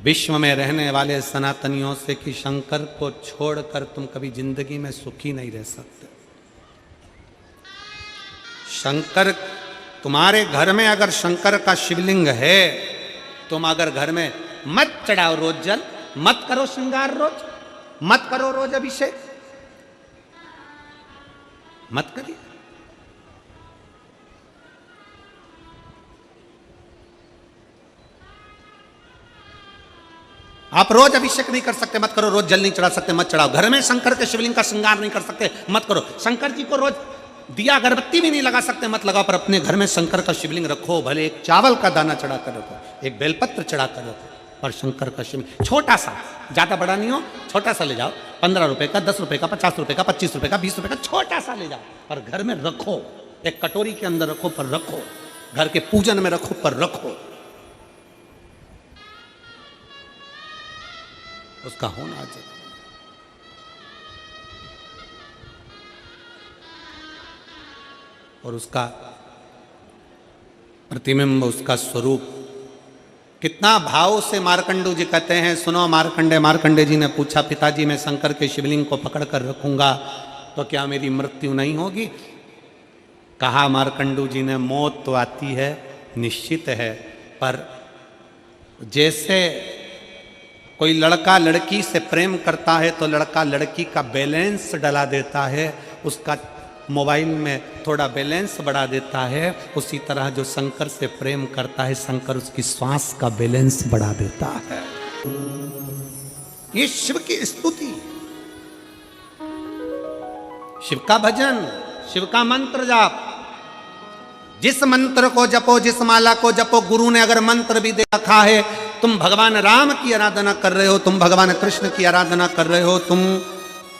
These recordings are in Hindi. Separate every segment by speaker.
Speaker 1: विश्व में रहने वाले सनातनियों से कि शंकर को छोड़कर तुम कभी जिंदगी में सुखी नहीं रह सकते। शंकर, तुम्हारे घर में अगर शंकर का शिवलिंग है, तुम अगर घर में मत चढ़ाओ रोज जल, मत करो श्रृंगार रोज, मत करो रोज अभिषेक, मत करिए। आप रोज अभिषेक नहीं कर सकते, मत करो। रोज जल नहीं चढ़ा सकते, मत चढ़ाओ। घर में शंकर के शिवलिंग का श्रृंगार नहीं कर सकते, मत करो। शंकर जी को रोज दिया अगरबत्ती भी नहीं लगा सकते, मत लगाओ। पर अपने घर में शंकर का शिवलिंग रखो, भले एक चावल का दाना चढ़ा कर रखो, एक बेलपत्र चढ़ा कर रखो, पर शंकर का शिवलिंग छोटा सा, ज्यादा बड़ा नहीं हो, छोटा सा ले जाओ। 15 रुपए का, 10 रुपए का, 50 रुपए का, 25 रुपए का, 20 रुपए का, छोटा सा ले जाओ, पर घर में रखो। एक कटोरी के अंदर रखो, पर रखो। घर के पूजन में रखो, पर रखो। उसका होना चाहिए। और उसका प्रतिबिंब, उसका स्वरूप कितना भाव से मार्कंडू जी कहते हैं, सुनो मार्कंडे जी ने पूछा, पिताजी मैं शंकर के शिवलिंग को पकड़ कर रखूंगा तो क्या मेरी मृत्यु नहीं होगी? कहा मार्कंडू जी ने, मौत तो आती है, निश्चित है, पर जैसे कोई लड़का लड़की से प्रेम करता है तो लड़का लड़की का बैलेंस डला देता है, उसका मोबाइल में थोड़ा बैलेंस बढ़ा देता है, उसी तरह जो शंकर से प्रेम करता है, शंकर उसकी श्वास का बैलेंस बढ़ा देता है। ये शिव की स्तुति, शिव का भजन, शिव का मंत्र जाप। जिस मंत्र को जपो, जिस माला को जपो, गुरु ने अगर मंत्र भी दे रखा है, तुम भगवान राम की आराधना कर रहे हो, तुम भगवान कृष्ण की आराधना कर रहे हो, तुम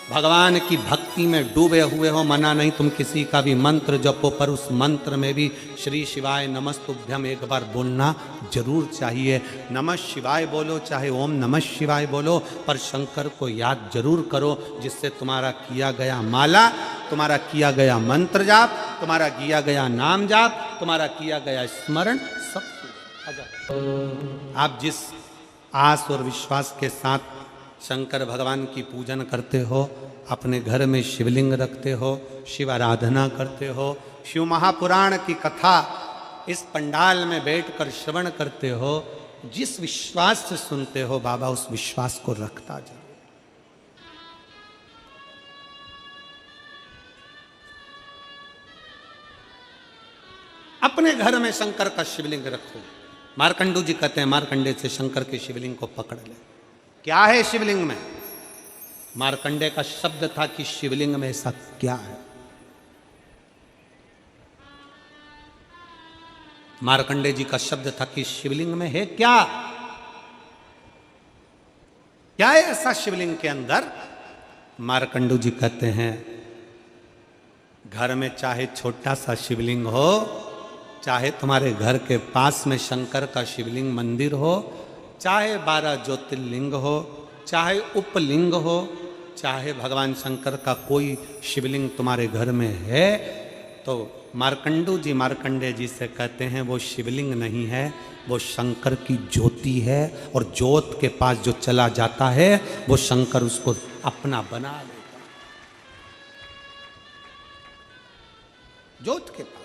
Speaker 1: भगवान की भक्ति में डूबे हुए हो, मना नहीं तुम किसी का भी मंत्र जपो, पर उस मंत्र में भी श्री शिवाय नमस्तुभ्यम एक बार बोलना जरूर चाहिए। नमः शिवाय बोलो, चाहे ओम नमः शिवाय बोलो, पर शंकर को याद जरूर करो, जिससे तुम्हारा किया गया माला, तुम्हारा किया गया मंत्र जाप, तुम्हारा किया गया नाम जाप, तुम्हारा किया गया स्मरण सब। आप जिस आस और विश्वास के साथ शंकर भगवान की पूजन करते हो, अपने घर में शिवलिंग रखते हो, शिव आराधना करते हो, शिव महापुराण की कथा इस पंडाल में बैठकर श्रवण करते हो, जिस विश्वास से सुनते हो, बाबा उस विश्वास को रखता जाओ। अपने घर में शंकर का शिवलिंग रखो। मार्कंडू जी कहते हैं, मार्कंडे से शंकर के शिवलिंग को पकड़ ले। क्या है शिवलिंग में? मार्कंडे का शब्द था कि शिवलिंग में ऐसा क्या है? मार्कंडे जी का शब्द था कि शिवलिंग में है क्या? क्या है ऐसा शिवलिंग के अंदर? मार्कंडू जी कहते हैं, घर में चाहे छोटा सा शिवलिंग हो, चाहे तुम्हारे घर के पास में शंकर का शिवलिंग मंदिर हो, चाहे 12 ज्योतिर्लिंग हो, चाहे उपलिंग हो, चाहे भगवान शंकर का कोई शिवलिंग तुम्हारे घर में है, तो मार्कंडू जी मार्कंडे जी से कहते हैं वो शिवलिंग नहीं है, वो शंकर की ज्योति है। और ज्योत के पास जो चला जाता है वो शंकर उसको अपना बना लेता। ज्योत के पास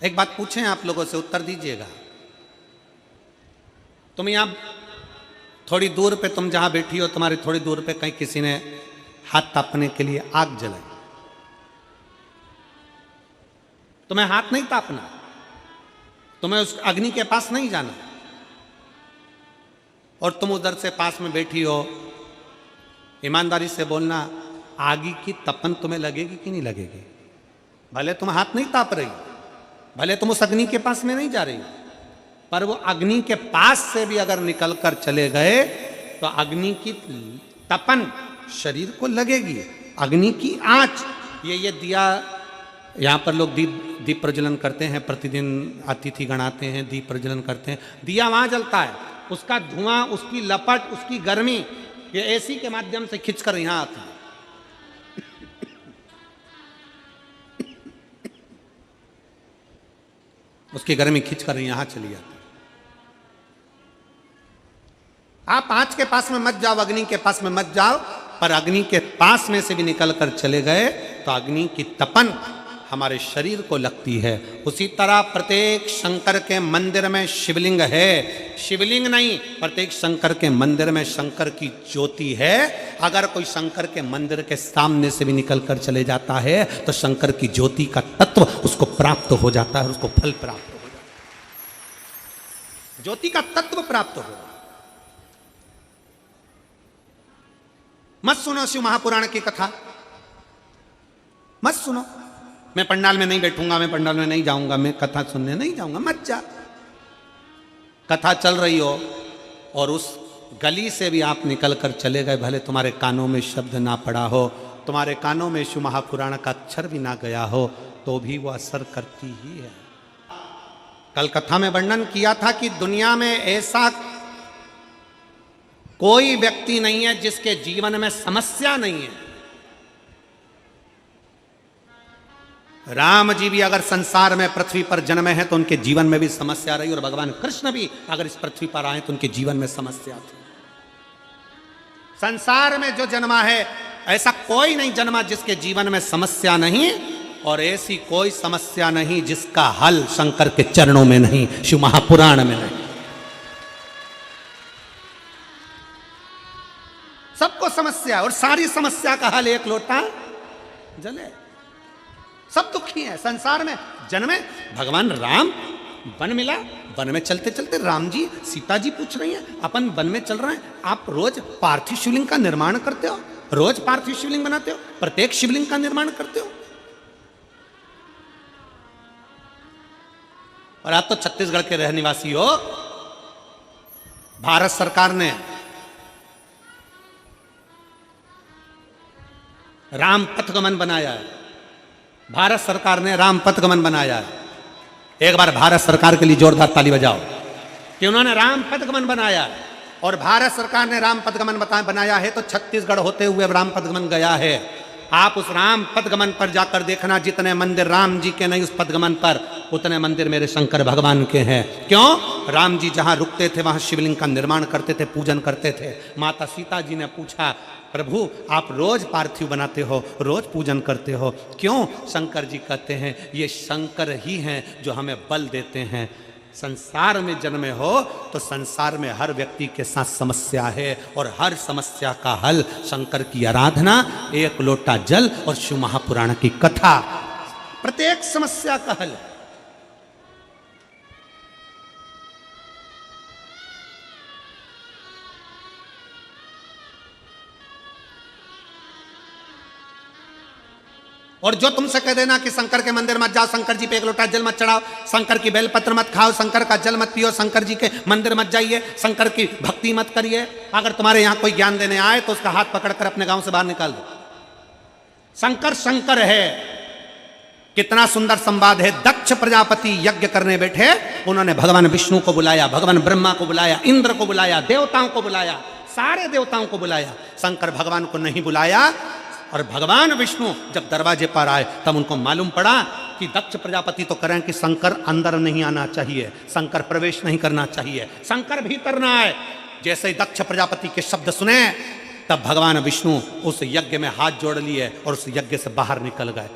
Speaker 1: एक बात पूछें आप लोगों से, उत्तर दीजिएगा। तुम यहां थोड़ी दूर पे, तुम जहां बैठी हो, तुम्हारी थोड़ी दूर पे कहीं किसी ने हाथ तापने के लिए आग जलाई, तुम्हें हाथ नहीं तापना, तुम्हें उस अग्नि के पास नहीं जाना, और तुम उधर से पास में बैठी हो। ईमानदारी से बोलना, आगी की तपन तुम्हें लगेगी कि नहीं लगेगी? भले तुम हाथ नहीं ताप रही, भले तुम उस अग्नि के पास में नहीं जा रही, पर वो अग्नि के पास से भी अगर निकलकर चले गए तो अग्नि की तपन शरीर को लगेगी, अग्नि की आंच। ये दिया, यहाँ पर लोग दीप प्रज्वलन करते हैं, प्रतिदिन अतिथि गण आते हैं, दीप प्रज्वलन करते हैं, दिया वहां जलता है, उसका धुआं, उसकी लपट, उसकी गर्मी ये एसी के माध्यम से खिंचकर यहां आती है। उसकी गर्मी खींच कर यहां चली जाती। आप आंच के पास में मत जाओ, अग्नि के पास में मत जाओ, पर अग्नि के पास में से भी निकल कर चले गए तो अग्नि की तपन हमारे शरीर को लगती है। उसी तरह प्रत्येक शंकर के मंदिर में शिवलिंग है, शिवलिंग नहीं, प्रत्येक शंकर के मंदिर में शंकर की ज्योति है। अगर कोई शंकर के मंदिर के सामने से भी निकल कर चले जाता है तो शंकर की ज्योति का तत्व उसको प्राप्त हो जाता है, उसको फल प्राप्त हो जाता है, ज्योति का तत्व प्राप्त हो। मत सुनो शिव महापुराण की कथा, मत सुनो। मैं पंडाल में नहीं बैठूंगा, मैं पंडाल में नहीं जाऊंगा, मैं कथा सुनने नहीं जाऊंगा, मत जा। कथा चल रही हो और उस गली से भी आप निकल कर चले गए, भले तुम्हारे कानों में शब्द ना पड़ा हो, तुम्हारे कानों में शिव महापुराण का अक्षर भी ना गया हो, तो भी वो असर करती ही है। कल कथा में वर्णन किया था कि दुनिया में ऐसा कोई व्यक्ति नहीं है जिसके जीवन में समस्या नहीं है। राम जी भी अगर संसार में पृथ्वी पर जन्मे हैं तो उनके जीवन में भी समस्या रही, और भगवान कृष्ण भी अगर इस पृथ्वी पर आए तो उनके जीवन में समस्या थी। संसार में जो जन्मा है ऐसा कोई नहीं जन्मा जिसके जीवन में समस्या नहीं, और ऐसी कोई समस्या नहीं जिसका हल शंकर के चरणों में नहीं, शिव महापुराण में नहीं। सबको समस्या, और सारी समस्या का हल एक लोटा जले। सब दुखी हैं संसार में जन्मे। भगवान राम वन मिला, वन में चलते चलते राम जी सीता जी पूछ रही हैं, अपन वन में चल रहे हैं, आप रोज पार्थिव शिवलिंग का निर्माण करते हो, रोज पार्थिव शिवलिंग बनाते हो, प्रत्येक शिवलिंग का निर्माण करते हो। और आप तो छत्तीसगढ़ के रहने निवासी हो। भारत सरकार ने राम पथगमन बनाया है, भारत सरकार ने राम पथगमन बनाया है। एक बार भारत सरकार के लिए जोरदार ताली बजाओ कि उन्होंने राम पथगमन बनाया है। और भारत सरकार ने राम पथगमन बनाया है तो छत्तीसगढ़ होते हुए राम पथगमन गया है। आप उस राम पथगमन पर जाकर देखना, जितने मंदिर राम जी के नहीं उस पथगमन पर, उतने मंदिर मेरे शंकर भगवान के हैं। क्यों? राम जी जहां रुकते थे वहां शिवलिंग का निर्माण करते थे, पूजन करते थे। माता सीता जी ने पूछा, प्रभु आप रोज पार्थिव बनाते हो, रोज पूजन करते हो, क्यों? शंकर जी कहते हैं ये शंकर ही हैं जो हमें बल देते हैं। संसार में जन्मे हो तो संसार में हर व्यक्ति के साथ समस्या है, और हर समस्या का हल शंकर की आराधना, एक लोटा जल और शिव महापुराण की कथा, प्रत्येक समस्या का हल। और जो तुमसे कह देना कि शंकर के मंदिर मत जाओ, शंकर जी पे एक लोटा जल मत चढ़ाओ, शंकर की बेलपत्र मत खाओ, शंकर का जल मत पियो, शंकर जी के मंदिर मत जाइए, शंकर की भक्ति मत करिए, अगर तुम्हारे यहां कोई ज्ञान देने आए तो उसका हाथ पकड़कर अपने गांव से बाहर निकाल दो। शंकर शंकर है। कितना सुंदर संवाद है। दक्ष प्रजापति यज्ञ करने बैठे, उन्होंने भगवान विष्णु को बुलाया, भगवान ब्रह्मा को बुलाया, इंद्र को बुलाया, देवताओं को बुलाया, सारे देवताओं को बुलाया, शंकर भगवान को नहीं बुलाया। और भगवान विष्णु जब दरवाजे पर आए तब उनको मालूम पड़ा कि दक्ष प्रजापति तो करें कि शंकर अंदर नहीं आना चाहिए, शंकर प्रवेश नहीं करना चाहिए, शंकर भीतर ना आए। जैसे ही दक्ष प्रजापति के शब्द सुने तब भगवान विष्णु उस यज्ञ में हाथ जोड़ लिए और उस यज्ञ से बाहर निकल गए।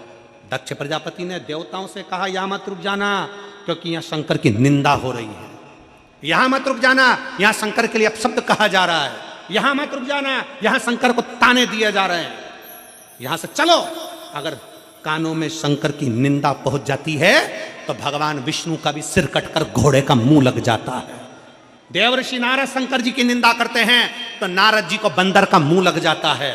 Speaker 1: दक्ष प्रजापति ने देवताओं से कहा, यहां मत रुक जाना, क्योंकि यहां शंकर की निंदा हो रही है। यहां मत रुक जाना, यहां शंकर के लिए अपशब्द कहा जा रहा है। यहां मत रुक जाना, यहां शंकर को ताने दिए जा रहे हैं। यहां से चलो। अगर कानों में शंकर की निंदा पहुंच जाती है तो भगवान विष्णु का भी सिर कटकर घोड़े का मुंह लग जाता है। देवर्षि नारद शंकर जी की निंदा करते हैं तो नारद जी को बंदर का मुंह लग जाता है।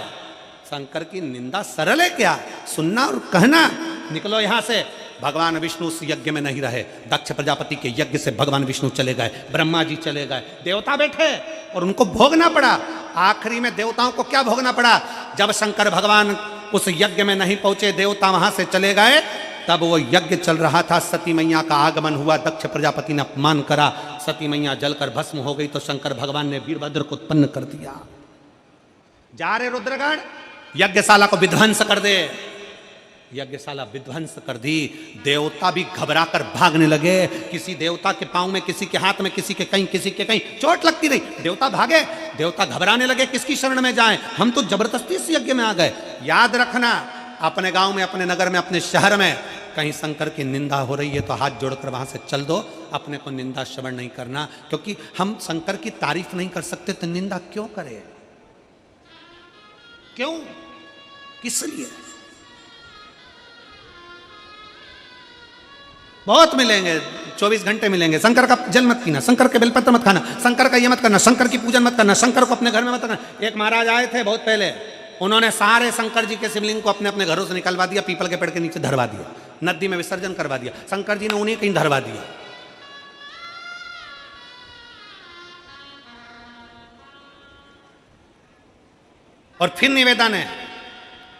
Speaker 1: शंकर की निंदा सरल है क्या? सुनना और कहना। निकलो यहां से। भगवान विष्णु उस यज्ञ में नहीं रहे। दक्ष प्रजापति के यज्ञ से भगवान विष्णु चले गए, ब्रह्मा जी चले गए, देवता बैठे और उनको भोगना पड़ा। आखिरी में देवताओं को क्या भोगना पड़ा? जब शंकर भगवान उस यज्ञ में नहीं पहुंचे, देवता वहां से चले गए, तब वो यज्ञ चल रहा था। सती मैया का आगमन हुआ, दक्ष प्रजापति ने अपमान करा, सती मैया जलकर भस्म हो गई तो शंकर भगवान ने वीरभद्र को उत्पन्न कर दिया। जा रे रुद्रगण, यज्ञशाला को विध्वंस कर दे, यज्ञशाला विध्वंस कर दी। देवता भी घबरा कर भागने लगे। किसी देवता के पांव में, किसी के हाथ में, किसी के कहीं चोट लगती रही। देवता भागे, देवता घबराने लगे, किसकी शरण में जाएं? हम तो जबरदस्ती इस यज्ञ में आ गए। याद रखना, अपने गांव में, अपने नगर में, अपने शहर में कहीं शंकर की निंदा हो रही है तो हाथ जोड़कर वहां से चल दो। अपने को निंदा श्रवण नहीं करना, क्योंकि हम शंकर की तारीफ नहीं कर सकते तो निंदा क्यों करें? क्यों, किस लिए? बहुत मिलेंगे, 24 घंटे मिलेंगे। शंकर का जल मत पीना, शंकर के बेलपत्र मत खाना, शंकर का ये मत करना, शंकर की पूजन मत करना, शंकर को अपने घर में मत करना। एक महाराज आए थे बहुत पहले, उन्होंने सारे शंकर जी के शिवलिंग को अपने अपने घरों से निकलवा दिया, पीपल के पेड़ के नीचे धरवा दिया, नदी में विसर्जन करवा दिया। शंकर जी ने उन्हें कहीं धरवा दिया। और फिर निवेदन है,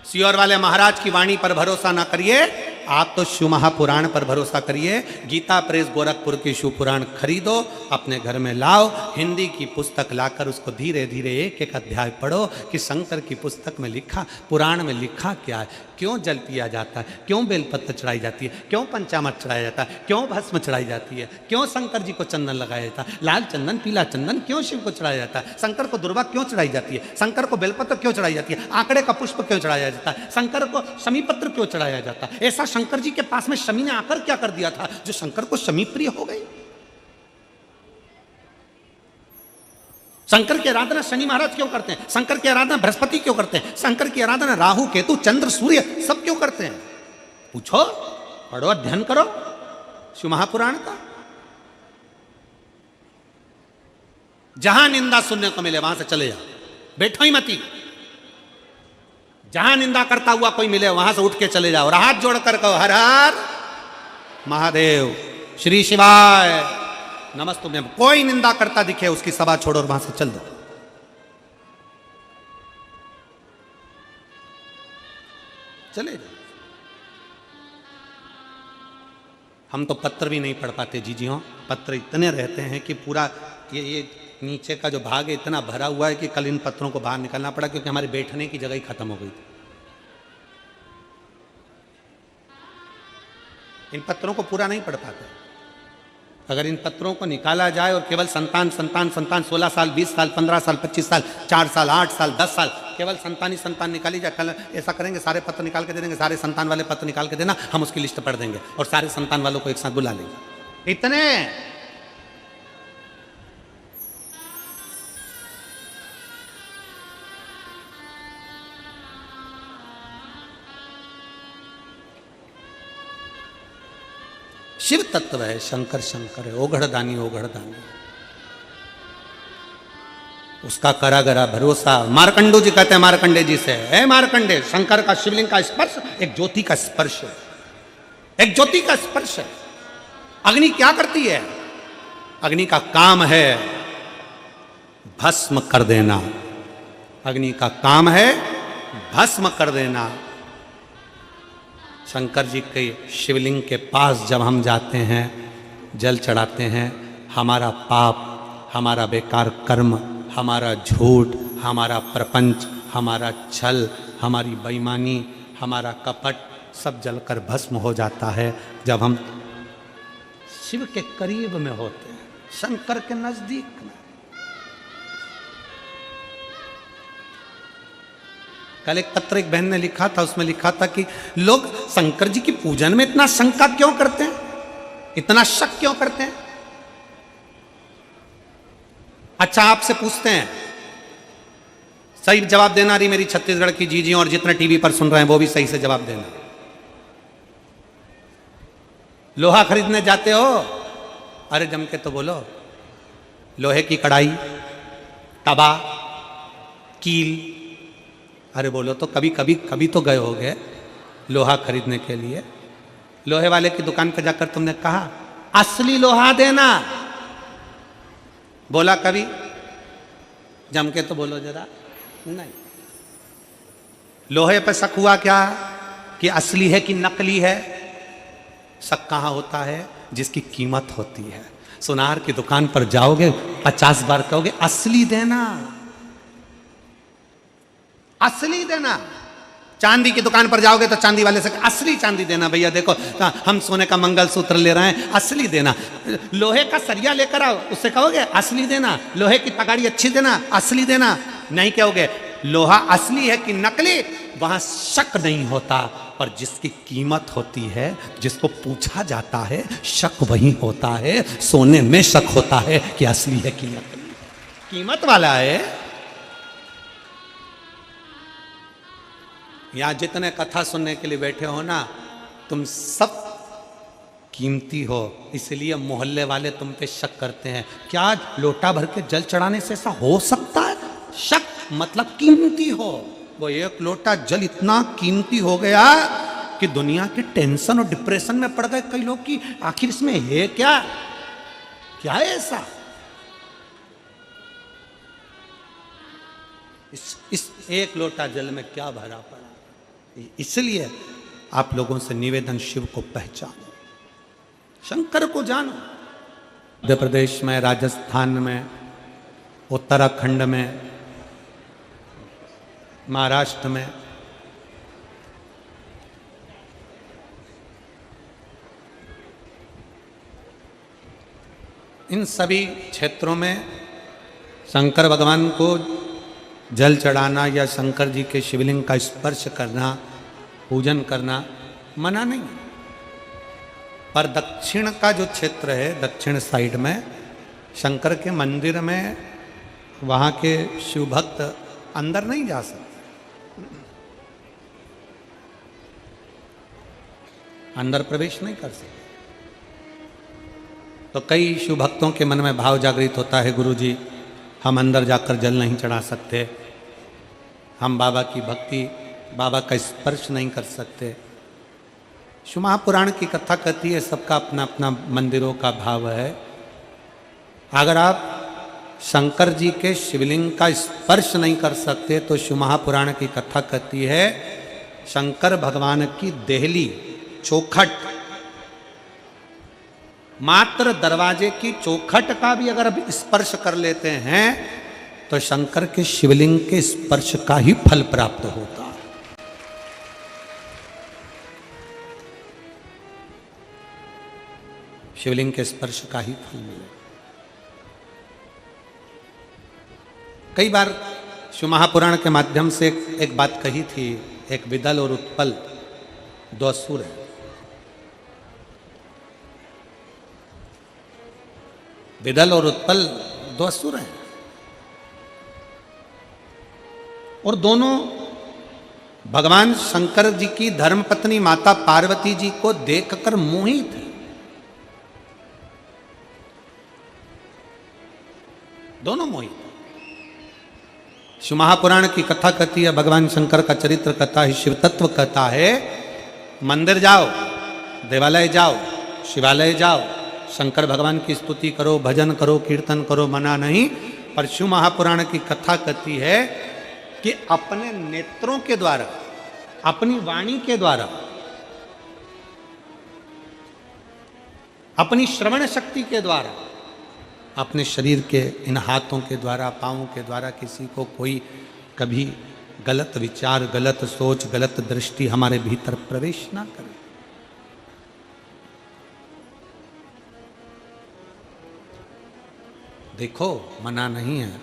Speaker 1: सियोर वाले महाराज की वाणी पर भरोसा ना करिए, आप तो शिव महापुराण पर भरोसा करिए। गीता प्रेस गोरखपुर की शिव पुराण खरीदो, अपने घर में लाओ, हिंदी की पुस्तक लाकर उसको धीरे धीरे एक एक अध्याय पढ़ो कि शंकर की पुस्तक में लिखा, पुराण में लिखा क्या है, क्यों जल पिया जाता है, क्यों बेलपत्र चढ़ाई जाती है, क्यों पंचामृत चढ़ाया जाता है, क्यों भस्म चढ़ाई जाती है, क्यों शंकर जी को चंदन लगाया जाता है, लाल चंदन पीला चंदन क्यों शिव को चढ़ाया जाता है, शंकर को दुर्वा क्यों चढ़ाई जाती है, शंकर को बेलपत्र क्यों चढ़ाई जाती है, आंकड़े का पुष्प क्यों चढ़ाया जाता है, शंकर को शमी पत्र क्यों चढ़ाया जाता है। ऐसा शंकर जी के पास में शमी ने आकर क्या कर दिया था जो शंकर को शमी प्रिय हो गई? शंकर की आराधना शनि महाराज क्यों करते हैं? शंकर की आराधना बृहस्पति क्यों करते हैं? शंकर की आराधना राहु केतु चंद्र सूर्य सब क्यों करते हैं? पूछो, पढ़ो, अध्ययन करो शिव महापुराण का। जहां निंदा सुनने को मिले वहां से चले जाओ, बैठो ही मती। जहां निंदा करता हुआ कोई मिले वहां से उठ के चले जाओ और हाथ जोड़कर कहो, हर हर महादेव, श्री शिवाय नमस्तुभ्यं। कोई निंदा करता दिखे उसकी सभा छोड़ो और वहां से चल दो। चले जाओ। हम तो पत्र भी नहीं पढ़ पाते जीजियों, पत्र इतने रहते हैं कि पूरा ये नीचे का जो भाग है इतना भरा हुआ है कि कल इन पत्रों को बाहर निकालना पड़ा, क्योंकि हमारे बैठने की जगह ही खत्म हो गई थी। इन पत्रों को पूरा नहीं पढ़ पाते। अगर इन पत्रों को निकाला जाए और केवल संतान संतान संतान 16 साल 20 साल 15 साल 25 साल 4 साल 8 साल 10 साल केवल संतान ही संतान निकाली जाए, कल ऐसा करेंगे सारे पत्र निकाल के दे देंगे, सारे संतान वाले पत्र निकाल के देना, हम उसकी लिस्ट पढ़ देंगे और सारे संतान वालों को एक साथ बुला लेंगे। इतने शिव तत्व है, शंकर शंकर है, ओघड़दानी ओघड़दानी, उसका करा गरा भरोसा। मार्कंडू जी कहते हैं मार्कंडे जी से, है मार्कंडे, शंकर का शिवलिंग का स्पर्श एक ज्योति का स्पर्श है, एक ज्योति का स्पर्श है। अग्नि क्या करती है? अग्नि का काम है भस्म कर देना, अग्नि का काम है भस्म कर देना। शंकर जी के शिवलिंग के पास जब हम जाते हैं, जल चढ़ाते हैं, हमारा पाप, हमारा बेकार कर्म, हमारा झूठ, हमारा प्रपंच, हमारा छल, हमारी बेईमानी, हमारा कपट सब जलकर भस्म हो जाता है जब हम शिव के करीब में होते हैं, शंकर के नजदीक में। कल एक पत्र एक बहन ने लिखा था, उसमें लिखा था कि लोग शंकर जी की पूजन में इतना शंका क्यों करते हैं, इतना शक क्यों करते हैं। अच्छा, आपसे पूछते हैं, सही जवाब देना रही मेरी छत्तीसगढ़ की जीजी, और जितने टीवी पर सुन रहे हैं वो भी सही से जवाब देना। लोहा खरीदने जाते हो? अरे जम के तो बोलो। लोहे की कढ़ाई, तवा, कील, अरे बोलो तो कभी कभी कभी तो गए होगे लोहा खरीदने के लिए। लोहे वाले की दुकान पर जाकर तुमने कहा असली लोहा देना, बोला कभी? जम के तो बोलो जरा। नहीं। लोहे पर शक हुआ क्या कि असली है कि नकली है? शक कहाँ होता है? जिसकी कीमत होती है। सुनार की दुकान पर जाओगे 50 बार कहोगे असली देना, असली देना, चांदी की दुकान पर जाओगे तो चांदी वाले से असली चांदी देना भैया, देखो हम सोने का मंगलसूत्र ले रहे हैं, असली देना। लोहे का सरिया लेकर आओ, उससे कहोगे असली देना। लोहे की तगाड़ी अच्छी देना, असली देना। नहीं कहोगे लोहा असली है कि नकली, वहां शक नहीं होता। और जिसकी कीमत होती है, जिसको पूछा जाता है, शक वही होता है। सोने में शक होता है कि असली है कि नकली। कीमत वाला है। यहां जितने कथा सुनने के लिए बैठे हो ना, तुम सब कीमती हो, इसलिए मोहल्ले वाले तुम पे शक करते हैं। क्या लोटा भर के जल चढ़ाने से ऐसा हो सकता है? शक मतलब कीमती हो। वो एक लोटा जल इतना कीमती हो गया कि दुनिया के टेंशन और डिप्रेशन में पड़ गए कई लोग कि आखिर इसमें है क्या, क्या है ऐसा। इस एक लोटा जल में क्या भरा पड़ा। इसलिए आप लोगों से निवेदन, शिव को पहचानो, शंकर को जानो। मध्य प्रदेश में, राजस्थान में, उत्तराखंड में, महाराष्ट्र में इन सभी क्षेत्रों में शंकर भगवान को जल चढ़ाना या शंकर जी के शिवलिंग का स्पर्श करना, पूजन करना मना नहीं। पर दक्षिण का जो क्षेत्र है, दक्षिण साइड में शंकर के मंदिर में, वहाँ के शिव भक्त अंदर नहीं जा सकते, अंदर प्रवेश नहीं कर सकते। तो कई शिव भक्तों के मन में भाव जागृत होता है, गुरुजी हम अंदर जाकर जल नहीं चढ़ा सकते, हम बाबा की भक्ति, बाबा का स्पर्श नहीं कर सकते। शिव महापुराण की कथा कहती है सबका अपना अपना मंदिरों का भाव है। अगर आप शंकर जी के शिवलिंग का स्पर्श नहीं कर सकते तो शिव महापुराण की कथा कहती है शंकर भगवान की देहली, चौखट, मात्र दरवाजे की चौखट का भी अगर स्पर्श कर लेते हैं तो शंकर के शिवलिंग के स्पर्श का ही फल प्राप्त होता। शिवलिंग के स्पर्श का ही फल मिले। कई बार शिव महापुराण के माध्यम से एक बात कही थी, एक विदल और उत्पल दो असुर है। विदल और उत्पल दो असुर हैं और दोनों भगवान शंकर जी की धर्मपत्नी माता पार्वती जी को देखकर मोहित थे। दोनों मोहित। शिव महापुराण की कथा कहती है, भगवान शंकर का चरित्र कथा है, शिव तत्व कथा है। मंदिर जाओ, देवालय जाओ, शिवालय जाओ, शंकर भगवान की स्तुति करो, भजन करो, कीर्तन करो, मना नहीं। पर शिव महापुराण की कथा कहती है कि अपने नेत्रों के द्वारा, अपनी वाणी के द्वारा, अपनी श्रवण शक्ति के द्वारा, अपने शरीर के इन हाथों के द्वारा, पांवों के द्वारा किसी को कोई कभी गलत विचार, गलत सोच, गलत दृष्टि हमारे भीतर प्रवेश ना करे। देखो, मना नहीं है।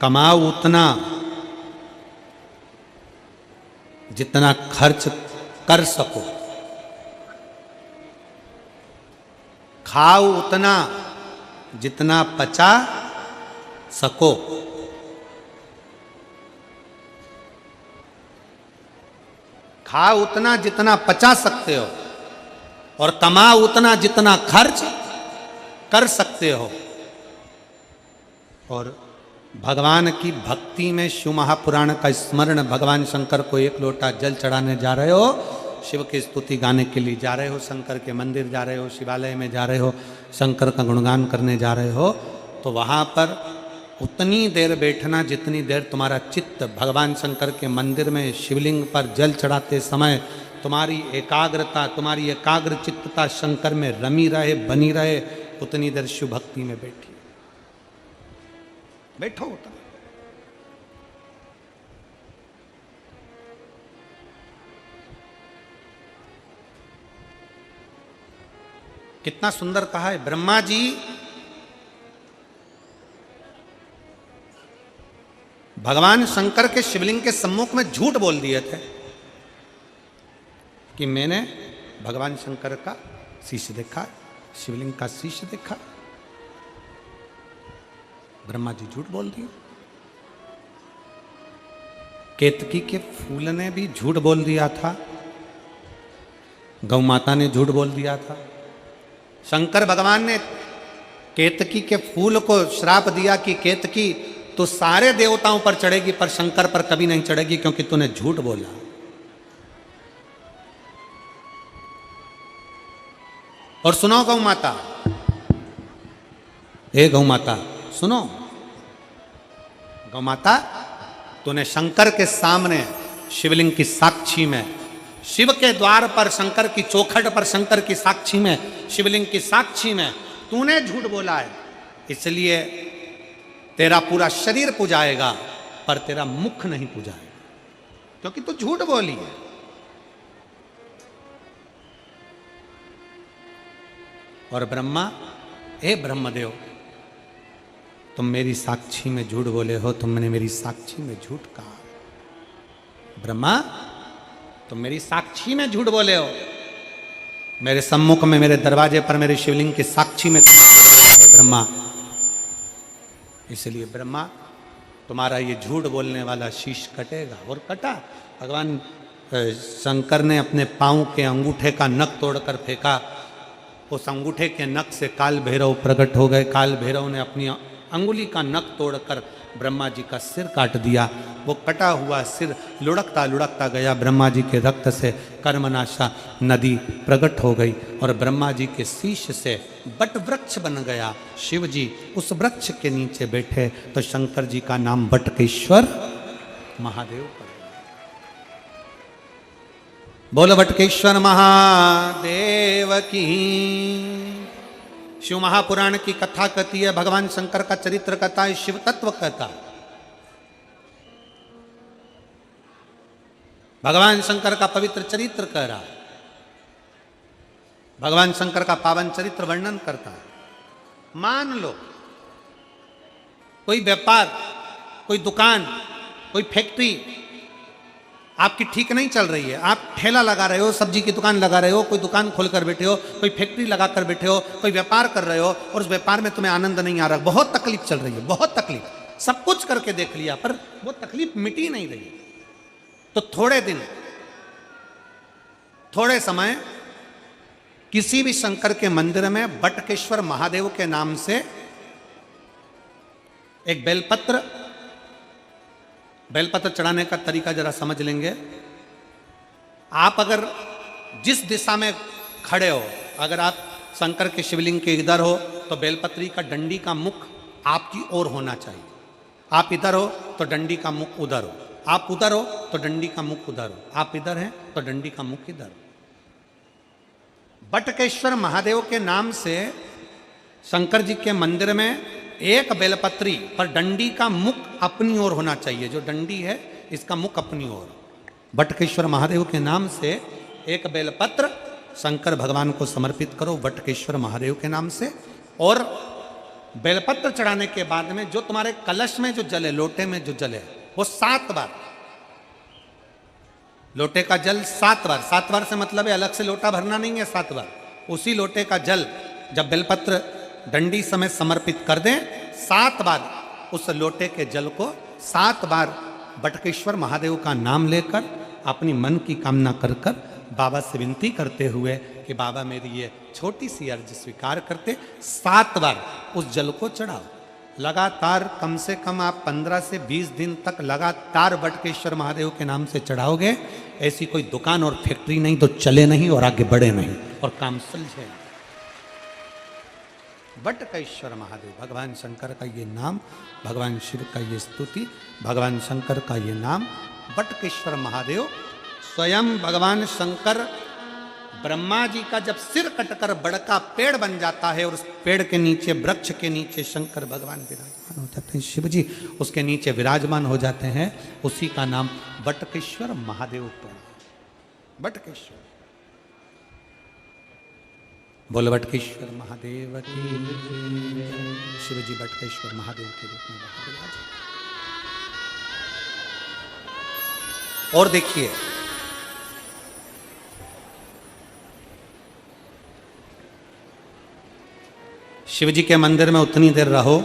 Speaker 1: कमाओ उतना जितना खर्च कर सको, खाओ उतना जितना पचा सको, खाओ उतना जितना पचा सकते हो और कमाओ उतना जितना खर्च कर सकते हो। और भगवान की भक्ति में शिव महापुराण का स्मरण, भगवान शंकर को एक लोटा जल चढ़ाने जा रहे हो, शिव की स्तुति गाने के लिए जा रहे हो, शंकर के मंदिर जा रहे हो, शिवालय में जा रहे हो, शंकर का गुणगान करने जा रहे हो, तो वहाँ पर उतनी देर बैठना जितनी देर तुम्हारा चित्त भगवान शंकर के मंदिर में शिवलिंग पर जल चढ़ाते समय तुम्हारी एकाग्रता, तुम्हारी एकाग्र चित्तता शंकर में रमी रहे, बनी रहे, उतनी देर शिव भक्ति में बैठी। बैठो उतर। कितना सुंदर कहा है ब्रह्मा जी। भगवान शंकर के शिवलिंग के सम्मुख में झूठ बोल दिए थे कि मैंने भगवान शंकर का शीश देखा, शिवलिंग का शीश देखा। ब्रह्मा जी झूठ बोल दिए। केतकी के फूल ने भी झूठ बोल दिया था, गौ माता ने झूठ बोल दिया था। शंकर भगवान ने केतकी के फूल को श्राप दिया कि केतकी तो सारे देवताओं पर चढ़ेगी पर शंकर पर कभी नहीं चढ़ेगी क्योंकि तूने झूठ बोला। और सुनो गौ माता, हे गौ माता सुनो, गौ माता तूने शंकर के सामने शिवलिंग की साक्षी में, शिव के द्वार पर शंकर की चौखट पर शंकर की साक्षी में, शिवलिंग की साक्षी में तूने झूठ बोला है, इसलिए तेरा पूरा शरीर पूजाएगा पर तेरा मुख नहीं पूजाएगा क्योंकि तू झूठ बोली है। और ब्रह्मा, हे ब्रह्मदेव तुम मेरी साक्षी में झूठ बोले हो, तुमने मेरी साक्षी में झूठ कहा। ब्रह्मा तुम मेरी साक्षी में झूठ बोले हो, मेरे सम्मुख में मेरे दरवाजे पर मेरे शिवलिंग की साक्षी में ब्रह्मा, इसलिए ब्रह्मा तुम्हारा ये झूठ बोलने वाला शीश कटेगा। और कटा। भगवान शंकर ने अपने पांव के अंगूठे का नख तोड़कर फेंका, उस अंगूठे के नख से काल भैरव प्रकट हो गए। काल भैरव ने अपनी अंगुली का नख तोड़कर ब्रह्मा जी का सिर काट दिया। वो कटा हुआ सिर लुढ़कता लुढ़कता गया, ब्रह्मा जी के रक्त से कर्मनाशा नदी प्रकट हो गई और ब्रह्मा जी के शीश से बट वृक्ष बन गया। शिव जी उस वृक्ष के नीचे बैठे तो शंकर जी का नाम बटकेश्वर महादेव पड़ गया। बोलो बटकेश्वर महादेव की। शिव महापुराण की कथा कहती है, भगवान शंकर का चरित्र कहता है, शिव तत्व कहता है। भगवान शंकर का पवित्र चरित्र कह रहा है, भगवान शंकर का पावन चरित्र वर्णन करता है। मान लो कोई व्यापार, कोई दुकान, कोई फैक्ट्री आपकी ठीक नहीं चल रही है, आप ठेला लगा रहे हो, सब्जी की दुकान लगा रहे हो, कोई दुकान खोलकर बैठे हो, कोई फैक्ट्री लगा कर बैठे हो, कोई व्यापार कर रहे हो और उस व्यापार में तुम्हें आनंद नहीं आ रहा, बहुत तकलीफ चल रही है, बहुत तकलीफ, सब कुछ करके देख लिया पर वो तकलीफ मिटी नहीं रही। तो थोड़े दिन, थोड़े समय किसी भी शंकर के मंदिर में बटकेश्वर महादेव के नाम से एक बेलपत्र चढ़ाने का तरीका जरा समझ लेंगे। आप अगर जिस दिशा में खड़े हो, अगर आप शंकर के शिवलिंग के इधर हो तो बेलपत्री का डंडी का मुख आपकी ओर होना चाहिए। आप इधर हो तो डंडी का मुख उधर हो, आप उधर हो तो डंडी का मुख उधर हो, आप इधर हैं तो डंडी का मुख इधर हो। बटकेश्वर महादेव के नाम से शंकर जी के मंदिर में एक बेलपत्री पर डंडी का मुख अपनी ओर होना चाहिए। जो डंडी है इसका मुख अपनी ओर। बटकेश्वर महादेव के नाम से एक बेलपत्र शंकर भगवान को समर्पित करो बटकेश्वर महादेव के नाम से। और बेलपत्र चढ़ाने के बाद में जो तुम्हारे कलश में जो जल है, लोटे में जो जल है, वो 7 बार, लोटे का जल 7 बार, 7 बार से मतलब है अलग से लोटा भरना नहीं है, 7 बार उसी लोटे का जल जब बेलपत्र डंडी समय समर्पित कर दें, 7 बार उस लोटे के जल को 7 बार बटकेश्वर महादेव का नाम लेकर अपनी मन की कामना कर कर बाबा से विनती करते हुए कि बाबा मेरी ये छोटी सी अर्ज स्वीकार करते, 7 बार उस जल को चढ़ाओ। लगातार कम से कम आप 15 से 20 दिन तक लगातार बटकेश्वर महादेव के नाम से चढ़ाओगे, ऐसी कोई दुकान और फैक्ट्री नहीं तो चले नहीं और आगे बढ़े नहीं और काम सुलझे। बटकेश्वर महादेव, भगवान शंकर का ये नाम, भगवान शिव का ये स्तुति, भगवान शंकर का ये नाम बटकेश्वर महादेव। स्वयं भगवान शंकर ब्रह्मा जी का जब सिर कटकर बड़का पेड़ बन जाता है और उस पेड़ के नीचे, वृक्ष के नीचे शंकर भगवान विराजमान हो जाते हैं, शिव जी उसके नीचे विराजमान हो जाते हैं, उसी का नाम बटकेश्वर महादेव पड़ा। बटकेश्वर, बोल बटकेश्वर महादेव की। शिव जी बटकेश्वर महादेव के रूप में विराजमान। और देखिए, शिव जी के मंदिर में उतनी देर रहो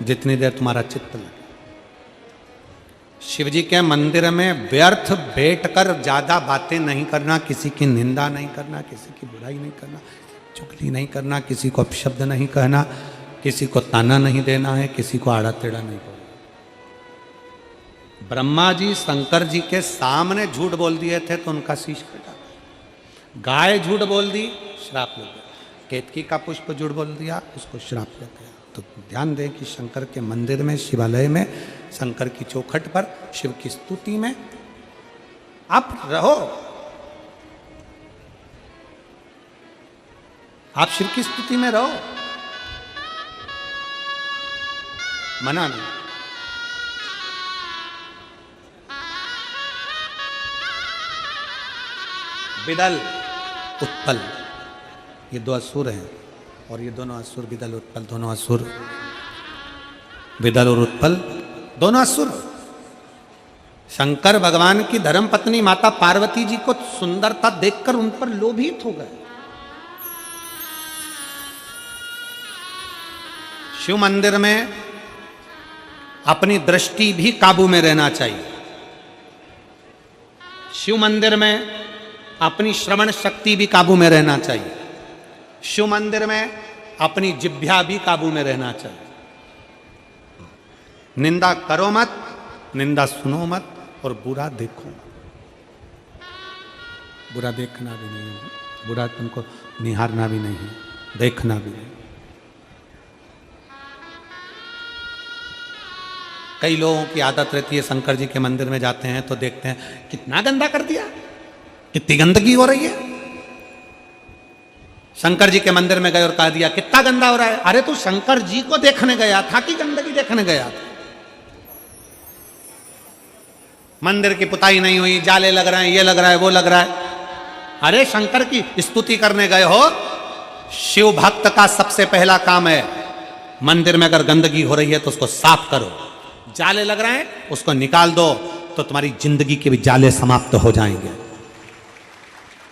Speaker 1: जितनी देर तुम्हारा चित्त लगे। शिव जी के मंदिर में व्यर्थ बैठकर ज्यादा बातें नहीं करना, किसी की निंदा नहीं करना, किसी की बुराई नहीं करना, चुगली नहीं करना, किसी को अपशब्द नहीं कहना, किसी को ताना नहीं देना है, किसी को आड़ा टेढ़ा नहीं बोलना। ब्रह्मा जी शंकर जी के सामने झूठ बोल दिए थे तो उनका शीश कटा। गाय झूठ बोल दी, श्राप लग गया। केतकी का पुष्प झूठ बोल दिया, उसको श्राप लग गया। तो ध्यान दें कि शंकर के मंदिर में, शिवालय में, शंकर की चौखट पर, शिव की स्तुति में आप रहो। आप शिव की स्तुति में रहो, मना नहीं। विदल, उत्पल, ये दो असुर हैं और ये दोनों असुर, विदल उत्पल दोनों असुर, विदल और उत्पल दोनों असुर। शंकर भगवान की धर्म पत्नी माता पार्वती जी को सुंदरता देखकर उन पर लोभित हो गए। शिव मंदिर में अपनी दृष्टि भी काबू में रहना चाहिए। शिव मंदिर में अपनी श्रवण शक्ति भी काबू में रहना चाहिए। शिव मंदिर में अपनी जिह्वा भी काबू में रहना चाहिए। निंदा करो मत, निंदा सुनो मत और बुरा देखो मत। बुरा देखना भी नहीं है, बुरा तुमको निहारना भी नहीं है, देखना भी नहीं। कई लोगों की आदत रहती है, शंकर जी के मंदिर में जाते हैं तो देखते हैं कितना गंदा कर दिया, कितनी गंदगी हो रही है। शंकर जी के मंदिर में गए और कह दिया कितना गंदा हो रहा है। अरे तू शंकर जी को देखने गया था कि गंदगी देखने गया था? मंदिर की पुताई नहीं हुई, जाले लग रहे हैं, ये लग रहा है, वो लग रहा है। अरे शंकर की स्तुति करने गए हो। शिव भक्त का सबसे पहला काम है, मंदिर में अगर गंदगी हो रही है तो उसको साफ करो। जाले लग रहे हैं, उसको निकाल दो, तो तुम्हारी जिंदगी के भी जाले समाप्त हो जाएंगे।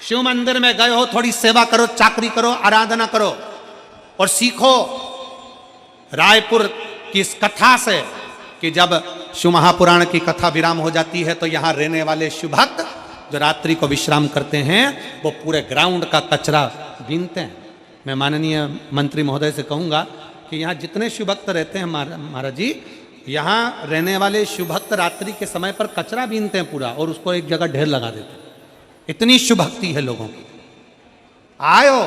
Speaker 1: शिव मंदिर में गए हो, थोड़ी सेवा करो, चाकरी करो, आराधना करो और सीखो रायपुर की इस कथा से कि जब शिव महापुराण की कथा विराम हो जाती है तो यहाँ रहने वाले शिव भक्त जो रात्रि को विश्राम करते हैं वो पूरे ग्राउंड का कचरा बीनते हैं। मैं माननीय मंत्री महोदय से कहूँगा कि यहाँ जितने शिव भक्त रहते हैं महाराज जी, यहाँ रहने वाले शिव भक्त रात्रि के समय पर कचरा बीनते हैं पूरा और उसको एक जगह ढेर लगा देते हैं। इतनी शुभ भक्ति है लोगों की। आयो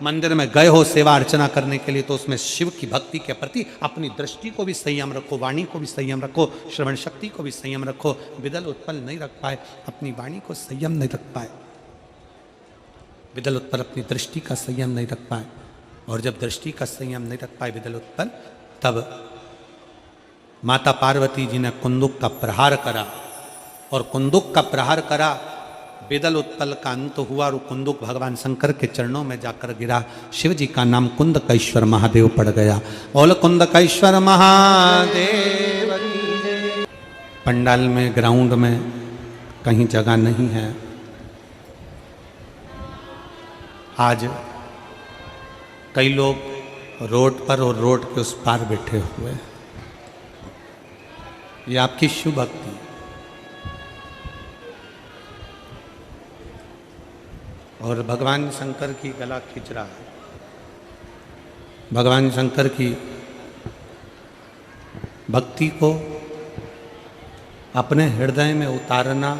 Speaker 1: मंदिर में गए हो सेवा अर्चना करने के लिए तो उसमें शिव की भक्ति के प्रति अपनी दृष्टि को भी संयम रखो, वाणी को भी संयम रखो, श्रवण शक्ति को भी संयम रखो। विदल उत्पल नहीं रख पाए, अपनी वाणी को संयम नहीं रख पाए। विदल उत्पल अपनी दृष्टि का संयम नहीं रख पाए और जब दृष्टि का संयम नहीं रख पाए विदल उत्पल, तब माता पार्वती जी ने कुंदुक का प्रहार करा और कुंदुक का प्रहार करा, विदल उत्पल का अंत हुआ और कुंदुक भगवान शंकर के चरणों में जाकर गिरा। शिव जी का नाम कुंदकेश्वर महादेव पड़ गया। बोल कुंदकेश्वर महादेव। पंडाल में, ग्राउंड में कहीं जगह नहीं है। आज कई लोग रोड पर और रोड के उस पार बैठे हुए। ये आपकी शिव भक्ति। और भगवान शंकर की गला खींच रहा है। भगवान शंकर की भक्ति को अपने हृदय में उतारना,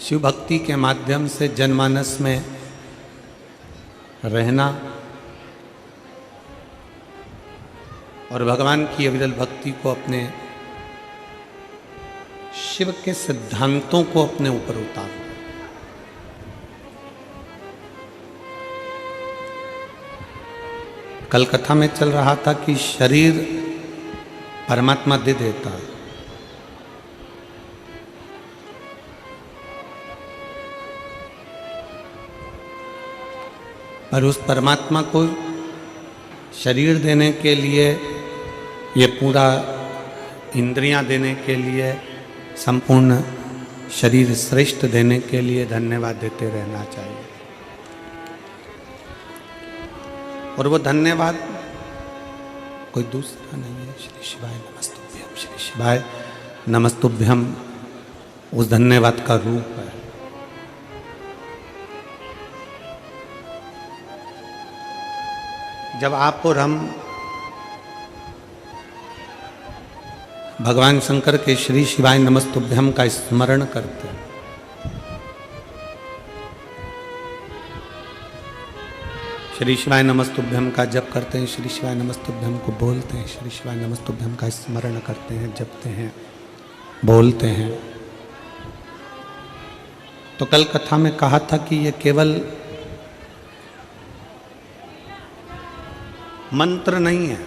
Speaker 1: शिव भक्ति के माध्यम से जनमानस में रहना और भगवान की अविरल भक्ति को अपने शिव के सिद्धांतों को अपने ऊपर उतारो। कल कथा में चल रहा था कि शरीर परमात्मा दे देता है, पर उस परमात्मा को शरीर देने के लिए, ये पूरा इंद्रियां देने के लिए, संपूर्ण शरीर श्रेष्ठ देने के लिए धन्यवाद देते रहना चाहिए। और वो धन्यवाद कोई दूसरा नहीं है, श्री शिवाय नमस्तुभ्यम, श्री शिवाय नमस्तुभ्यम उस धन्यवाद का रूप है। जब आप और हम भगवान शंकर के श्री शिवाय नमस्तुभ्यम का स्मरण करते हैं, श्री शिवाय नमस्तुभ्यम का जप करते हैं, श्री शिवाय नमस्तुभ्यम को बोलते हैं, श्री शिवाय नमस्तुभ्यम का स्मरण करते हैं, जपते हैं, बोलते हैं, तो कल कथा में कहा था कि ये केवल मंत्र नहीं है।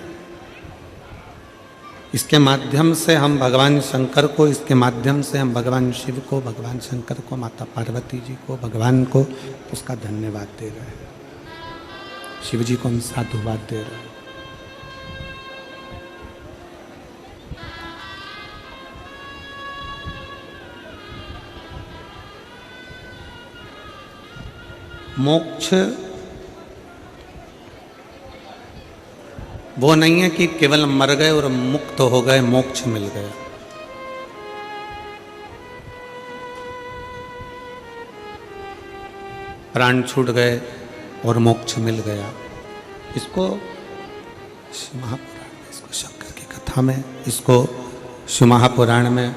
Speaker 1: इसके माध्यम से हम भगवान शंकर को, इसके माध्यम से हम भगवान शिव को, भगवान शंकर को, माता पार्वती जी को, भगवान को उसका धन्यवाद दे रहे हैं। शिव जी को हम साधुवाद दे रहे हैं। मोक्ष वो नहीं है कि केवल मर गए और मुक्त हो गए, मोक्ष मिल गया। प्राण छूट गए और मोक्ष मिल गया। इसको महापुराण में, इसको शंकर की कथा में, इसको महापुराण में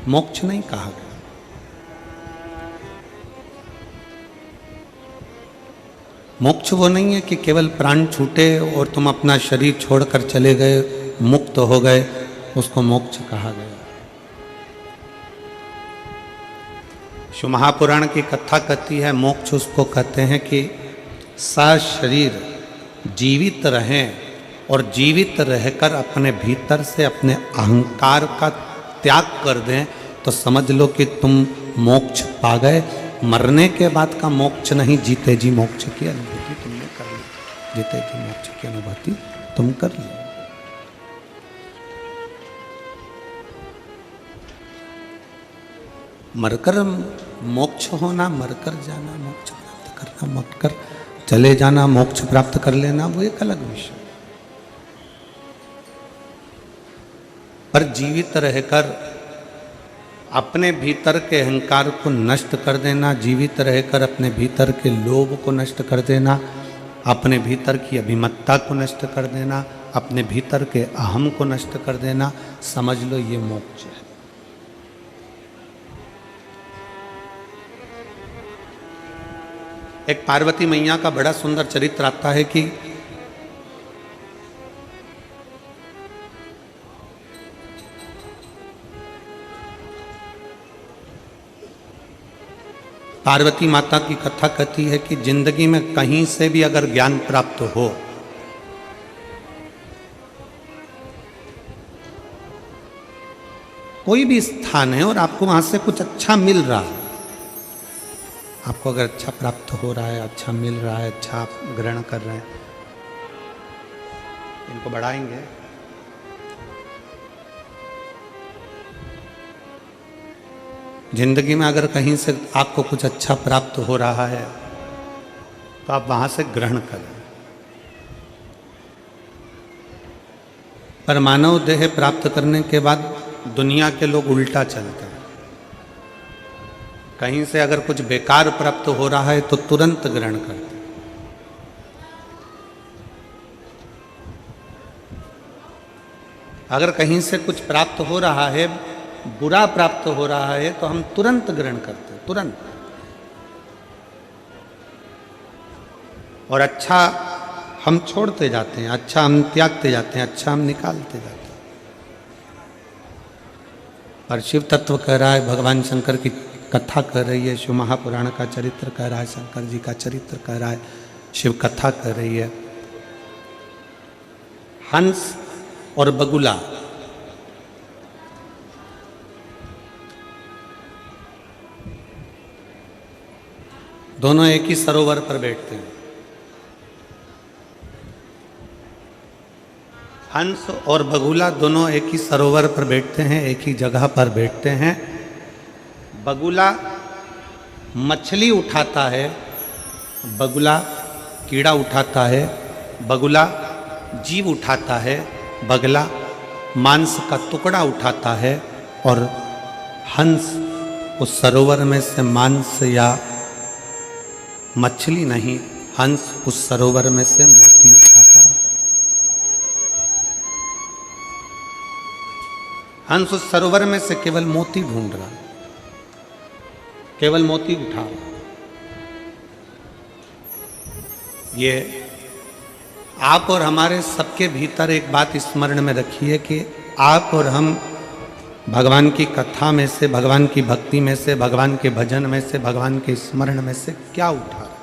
Speaker 1: मोक्ष नहीं कहा गया। मोक्ष वो नहीं है कि केवल प्राण छूटे और तुम अपना शरीर छोड़कर चले गए, मुक्त हो गए, उसको मोक्ष कहा गया। शिव महापुराण की कथा कहती है मोक्ष उसको कहते हैं कि सा शरीर जीवित रहें और जीवित रहकर अपने भीतर से अपने अहंकार का त्याग कर दें, तो समझ लो कि तुम मोक्ष पा गए। मरने के बाद का मोक्ष नहीं, जीते जी मोक्ष की अनुभूति तुमने कर ली। जीते जी मोक्ष की अनुभूति तुम कर ली। मरकर मोक्ष होना, मरकर जाना, मोक्ष प्राप्त करना, मरकर चले जाना, मोक्ष प्राप्त कर लेना, वो एक अलग विषय। पर जीवित रहकर अपने भीतर के अहंकार को नष्ट कर देना, जीवित रहकर अपने भीतर के लोभ को नष्ट कर देना, अपने भीतर की अभिमत्ता को नष्ट कर देना, अपने भीतर के अहम को नष्ट कर देना, समझ लो ये मोक्ष है। एक पार्वती मैया का बड़ा सुंदर चरित्र आता है कि पार्वती माता की कथा कहती है कि जिंदगी में कहीं से भी अगर ज्ञान प्राप्त हो, कोई भी स्थान है और आपको वहां से कुछ अच्छा मिल रहा है, आपको अगर अच्छा प्राप्त हो रहा है, अच्छा मिल रहा है, अच्छा आप ग्रहण कर रहे हैं, इनको बढ़ाएंगे। जिंदगी में अगर कहीं से आपको कुछ अच्छा प्राप्त हो रहा है तो आप वहां से ग्रहण करें। पर मानव देह प्राप्त करने के बाद दुनिया के लोग उल्टा चलते हैं। कहीं से अगर कुछ बेकार प्राप्त हो रहा है तो तुरंत ग्रहण करते हैं। अगर कहीं से कुछ प्राप्त हो रहा है, बुरा प्राप्त हो रहा है, तो हम तुरंत ग्रहण करते हैं, तुरंत। और अच्छा हम छोड़ते जाते हैं, अच्छा हम त्यागते जाते हैं, अच्छा हम निकालते जाते हैं। पर शिव तत्व कह रहा है, भगवान शंकर की कथा कर रही है, शिव महापुराण का चरित्र कह रहा है, शंकर जी का चरित्र कह रहा है, शिव कथा कर रही है। हंस और बगुला, दोनों एक ही सरोवर पर बैठते हैं। हंस और बगुला दोनों एक ही सरोवर पर बैठते हैं, एक ही जगह पर बैठते हैं। बगुला मछली उठाता है, बगुला कीड़ा उठाता है, बगुला जीव उठाता है, बगला मांस का टुकड़ा उठाता है, और हंस उस सरोवर में से मांस या मछली नहीं, हंस उस सरोवर में से मोती उठाता है। हंस उस सरोवर में से केवल मोती ढूंढ रहा, केवल मोती उठा रहा। ये आप और हमारे सबके भीतर एक बात स्मरण में रखिए कि आप और हम भगवान की कथा में से, भगवान की भक्ति में से, भगवान के भजन में से, भगवान के स्मरण में से क्या उठा रहे।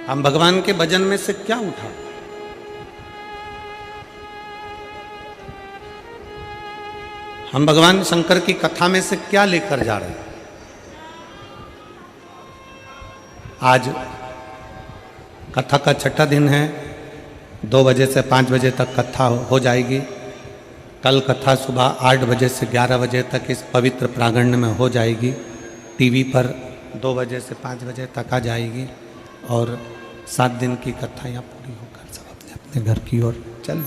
Speaker 1: हम भगवान के भजन में से क्या उठा, हम भगवान शंकर की कथा में से क्या लेकर जा रहे हैं। आज कथा का छठा दिन है, 2 बजे से 5 बजे तक कथा हो जाएगी। कल कथा सुबह 8 बजे से 11 बजे तक इस पवित्र प्रांगण में हो जाएगी। टीवी पर 2 बजे से 5 बजे तक आ जाएगी, और 7 दिन की कथा यहाँ पूरी होकर सब अपने अपने घर की ओर चल।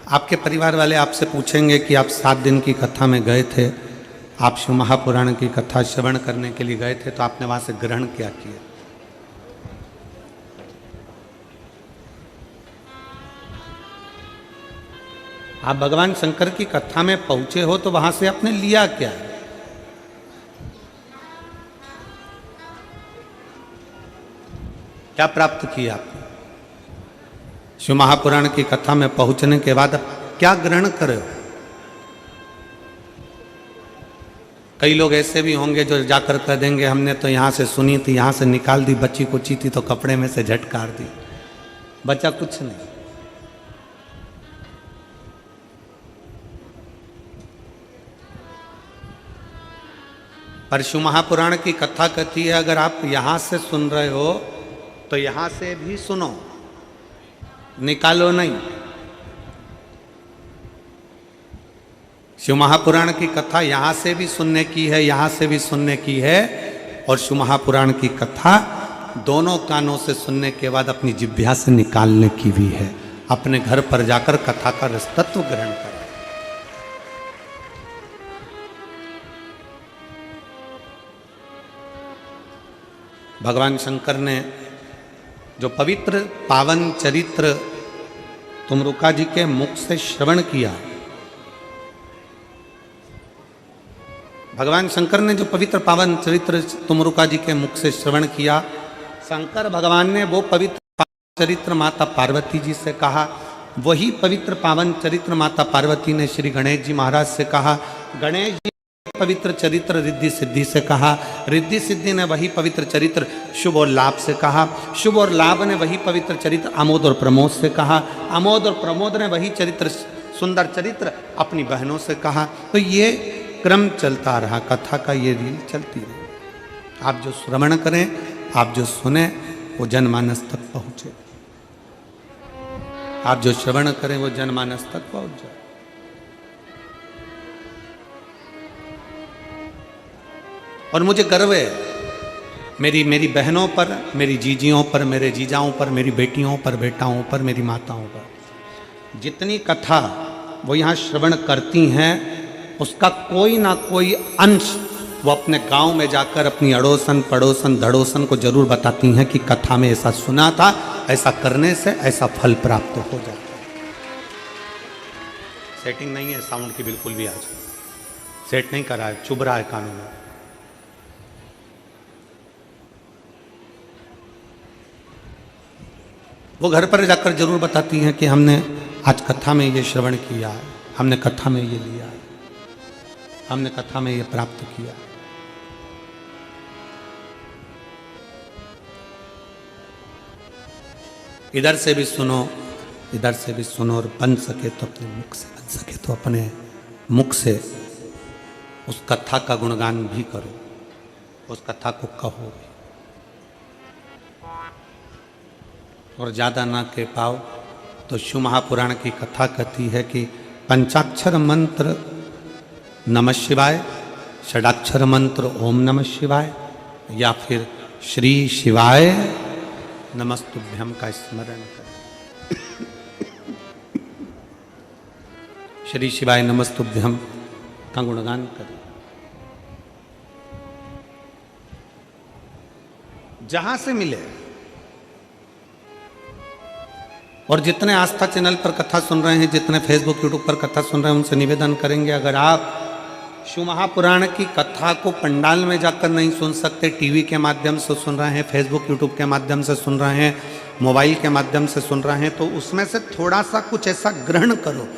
Speaker 1: आपके परिवार वाले आपसे पूछेंगे कि आप 7 दिन की कथा में गए थे, आप शिव महापुराण की कथा श्रवण करने के लिए गए थे, तो आपने वहां से ग्रहण क्या किया। आप भगवान शंकर की कथा में पहुंचे हो तो वहां से आपने लिया क्या, क्या प्राप्त किया आपने। शिव महापुराण की कथा में पहुंचने के बाद क्या ग्रहण करे। कई लोग ऐसे भी होंगे जो जाकर कह देंगे हमने तो यहां से सुनी थी, यहां से निकाल दी, बच्ची कुची थी तो कपड़े में से झटकार दी, बच्चा कुछ नहीं। पर शिव महापुराण की कथा कहती है अगर आप यहां से सुन रहे हो तो यहां से भी सुनो, निकालो नहीं। शिव महापुराण की कथा यहां से भी सुनने की है, यहां से भी सुनने की है, और शिव महापुराण की कथा दोनों कानों से सुनने के बाद अपनी जिह्वा से निकालने की भी है। अपने घर पर जाकर कथा का रसतत्व ग्रहण करें। भगवान शंकर ने जो पवित्र पावन चरित्र तुमरुका जी के मुख से श्रवण किया, भगवान शंकर ने जो पवित्र पावन चरित्र तुमरुका जी के मुख से श्रवण किया, शंकर भगवान ने वो पवित्र पावन चरित्र माता पार्वती जी से कहा, वही पवित्र पावन चरित्र माता पार्वती ने श्री गणेश जी महाराज से कहा, गणेश जी पवित्र चरित्र रिद्धि सिद्धि से कहा, रिद्धि सिद्धि ने वही पवित्र चरित्र शुभ और लाभ से कहा, शुभ और लाभ ने वही पवित्र चरित्र आमोद और प्रमोद से कहा, आमोद और प्रमोद ने वही चरित्र सुंदर चरित्र अपनी बहनों से कहा। तो ये क्रम चलता रहा, कथा का ये रील चलती रही। आप जो श्रवण करें, आप जो सुने, वो जनमानस तक पहुंचे। आप जो श्रवण करें वो जनमानस तक पहुंच जाए। और मुझे गर्व है मेरी बहनों पर, मेरी जीजियों पर, मेरे जीजाओं पर, मेरी बेटियों पर, बेटाओं पर, मेरी माताओं पर जितनी कथा वो यहाँ श्रवण करती हैं, उसका कोई ना कोई अंश वो अपने गांव में जाकर अपनी अड़ोसन पड़ोसन धड़ोसन को जरूर बताती हैं कि कथा में ऐसा सुना था, ऐसा करने से ऐसा फल प्राप्त हो जाता है। सेटिंग नहीं है साउंड की बिल्कुल भी आज। सेट नहीं करा है, चुभ रहा है कानों में। वो घर पर जाकर जरूर बताती हैं कि हमने आज कथा में ये श्रवण किया, हमने कथा में ये लिया, हमने कथा में ये प्राप्त किया। इधर से भी सुनो, इधर से भी सुनो, और बन सके तो अपने मुख से, बन सके तो अपने मुख से उस कथा का गुणगान भी करो, उस कथा को कहो भी। और ज़्यादा ना कह पाओ तो शिव महापुराण की कथा कहती है कि पंचाक्षर मंत्र नमः शिवाय, षडाक्षर मंत्र ओम नमः शिवाय, या फिर श्री शिवाय नमस्तुभ्यम का स्मरण करें। श्री शिवाय नमस्तुभ्यम का गुणगान करें। जहां से मिले। और जितने आस्था चैनल पर कथा सुन रहे हैं, जितने फेसबुक यूट्यूब पर कथा सुन रहे हैं, उनसे निवेदन करेंगे, अगर आप शिव महापुराण की कथा को पंडाल में जाकर नहीं सुन सकते, टीवी के माध्यम से सुन रहे हैं, फेसबुक यूट्यूब के माध्यम से सुन रहे हैं, मोबाइल के माध्यम से सुन रहे हैं, तो उसमें से थोड़ा सा कुछ ऐसा ग्रहण करो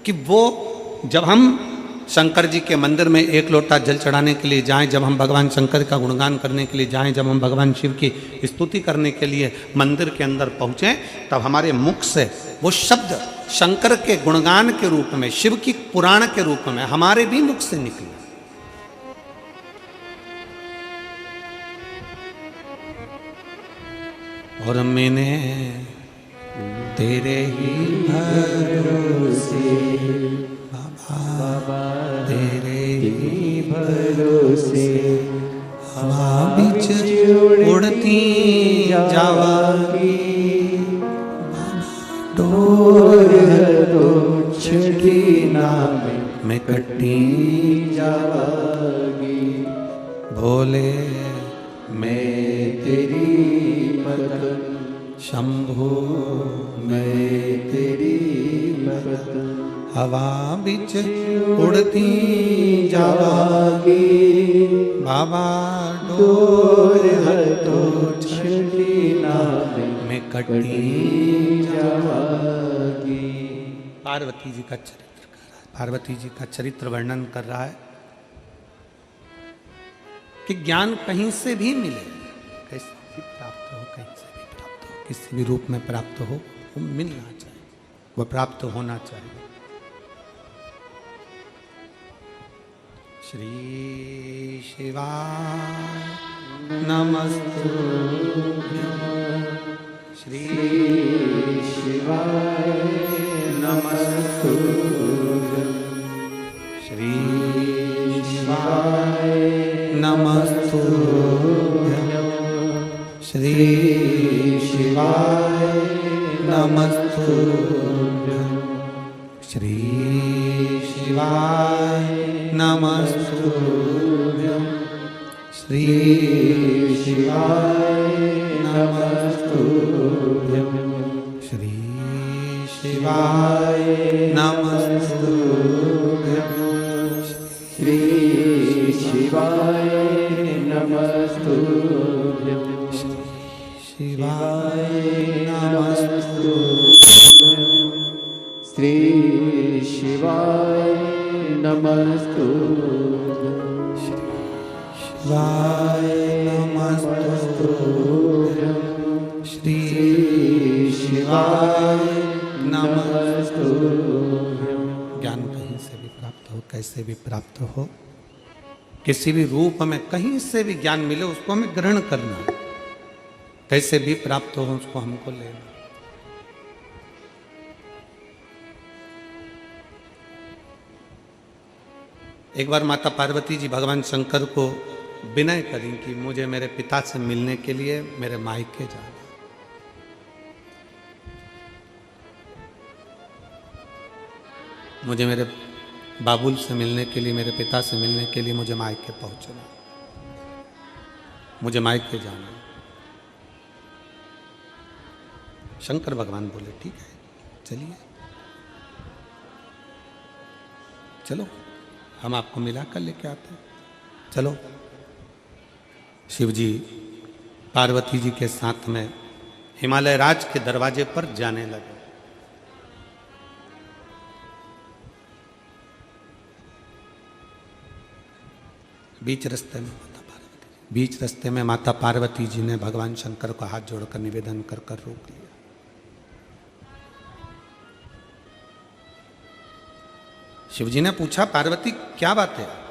Speaker 1: कि वो जब हम शंकर जी के मंदिर में एक लोटा जल चढ़ाने के लिए जाएं, जब हम भगवान शंकर का गुणगान करने के लिए जाएं, जब हम भगवान शिव की स्तुति करने के लिए मंदिर के अंदर पहुँचें, तब हमारे मुख से वो शब्द शंकर के गुणगान के रूप में, शिव की पुराण के रूप में हमारे भी मुख से निकले। और मैंने तेरे ही भरोसे बाबा, तेरे ही भरोसे हवा बिच उड़ती जावागी, डोर दो छड़ी नाम में कटी जावागी, भोले मैं तेरी भक्त, शंभो मैं तेरी भक्त, हवा बिच उड़ती जावागी, बाबा डोर तो छड़ी नाम में कटी जावागी। पार्वती जी का चरित्र कर रहा है, पार्वती जी का चरित्र वर्णन कर रहा है कि ज्ञान कहीं से भी मिले, कैसे भी प्राप्त हो, कहीं से भी प्राप्त हो, किसी भी रूप में प्राप्त हो, वो मिलना चाहिए, वो प्राप्त होना चाहिए। श्री शिवाय नमस्तुभ्यं, श्री शिवाय नमस्तुभ्यं, श्री शिवाय नमस्तुभ्यं, श्री शिवाय नमस्तुभ्यं, श्री शिवाय नमस्तुभ्यं, श्री शिवाय नमस्तुभ्यं, श्री शिवाय नमस्तुभ्यं, श्री शिवाय नमस्तुभ्यं, शिवाय नमस्तुभ्यं, श्री शिवाय नमस्तुभ्यं, शिवाय नमस्तुभ्यं, श्री शिवाय नमस्तुभ्यं। ज्ञान कहीं से भी प्राप्त हो, कैसे भी प्राप्त हो, किसी भी रूप में कहीं से भी ज्ञान मिले, उसको हमें ग्रहण करना, कैसे भी प्राप्त हो उसको हमको लेना। एक बार माता पार्वती जी भगवान शंकर को विनय करी कि मुझे मेरे पिता से मिलने के लिए मेरे मायके जाना। मुझे मेरे बाबुल से मिलने के लिए, मेरे पिता से मिलने के लिए मुझे मायके पहुंचना, मुझे मायके जाना। शंकर भगवान बोले ठीक है, चलिए, चलो हम आपको मिला कर लेके आते हैं। चलो। शिव जी पार्वती जी के साथ में हिमालय राज के दरवाजे पर जाने लगे। बीच रास्ते में माता पार्वती जी ने भगवान शंकर को हाथ जोड़कर निवेदन कर रोक लिया। शिव जी ने पूछा, पार्वती क्या बात है?